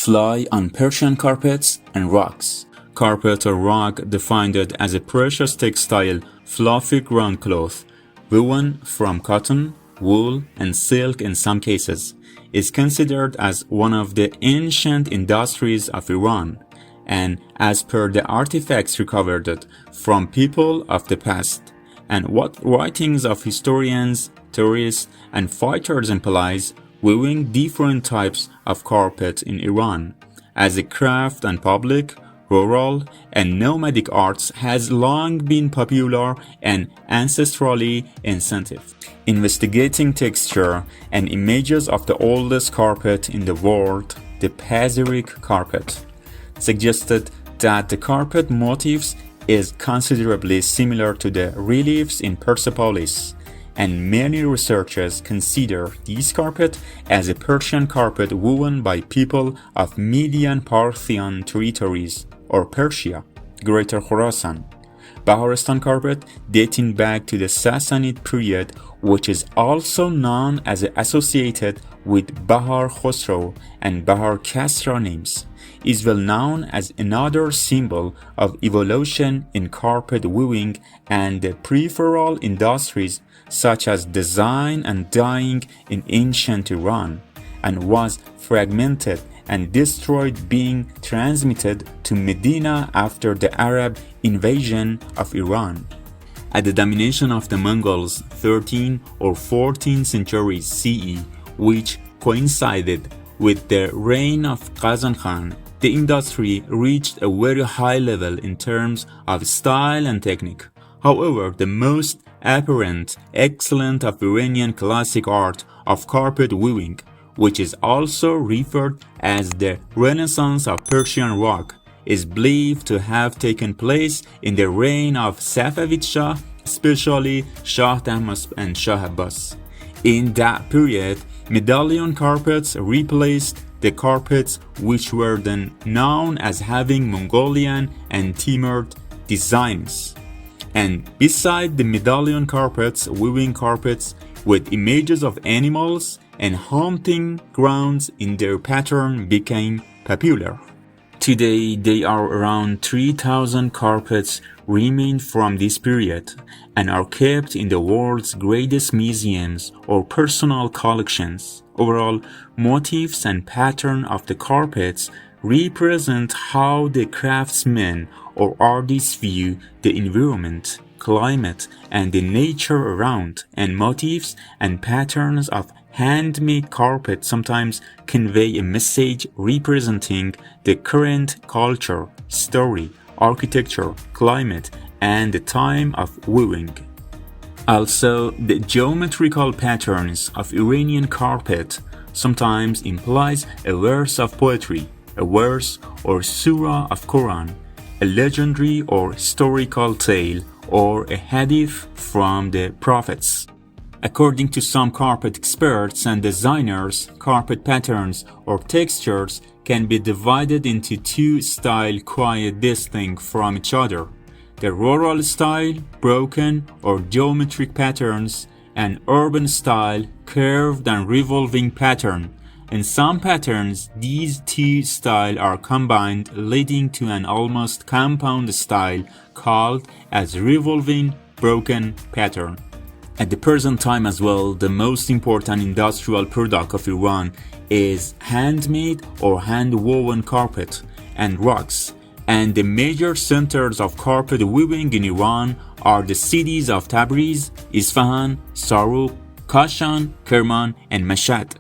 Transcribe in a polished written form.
fly on Persian carpets and rugs. Carpet or rug, defined as a precious textile, fluffy ground cloth, woven from cotton, wool, and silk in some cases, is considered as one of the ancient industries of Iran, and as per the artifacts recovered from people of the past, and what writings of historians, tourists, and fighters implies, weaving different types of carpet in Iran as a craft and public, rural, and nomadic arts has long been popular and ancestrally incentive. Investigating texture and images of the oldest carpet in the world, the Pazyryk carpet, suggested that the carpet motifs is considerably similar to the reliefs in Persepolis, and many researchers consider this carpet as a Persian carpet woven by people of Median Parthian territories or Persia, Greater Khorasan. Baharistan carpet, dating back to the Sassanid period, which is also known as associated with Bahar Khosrow and Bahar Kasra names, is well known as another symbol of evolution in carpet weaving and the peripheral industries such as design and dyeing in ancient Iran, and was fragmented and destroyed, being transmitted to Medina after the Arab invasion of Iran. At the domination of the Mongols 13 or 14th centuries CE, which coincided with the reign of Ghazan Khan, the industry reached a very high level in terms of style and technique. However, the most apparent excellence of Iranian classic art of carpet weaving, which is also referred as the Renaissance of Persian rug, is believed to have taken place in the reign of Safavid Shah, especially Shah Tahmasp and Shah Abbas. In that period, medallion carpets replaced the carpets which were then known as having Mongolian and Timur designs. And beside the medallion carpets, weaving carpets with images of animals and hunting grounds in their pattern became popular. Today, there are around 3,000 carpets remain from this period and are kept in the world's greatest museums or personal collections. Overall, motifs and pattern of the carpets represent how the craftsmen or artists view the environment, climate, and the nature around, and motifs and patterns of handmade carpet sometimes convey a message representing the current culture, story, architecture, climate, and the time of weaving. Also, the geometrical patterns of Iranian carpet sometimes implies a verse of poetry, a verse or surah of Quran, a legendary or historical tale, or a hadith from the prophets. According to some carpet experts and designers, carpet patterns or textures can be divided into two styles quite distinct from each other: the rural style, broken or geometric patterns, and urban style, curved and revolving pattern. In some patterns, these two styles are combined, leading to an almost compound style called as revolving broken pattern. At the present time as well, the most important industrial product of Iran is handmade or hand-woven carpet and rugs, and the major centers of carpet weaving in Iran are the cities of Tabriz, Isfahan, Saruq, Kashan, Kerman, and Mashhad.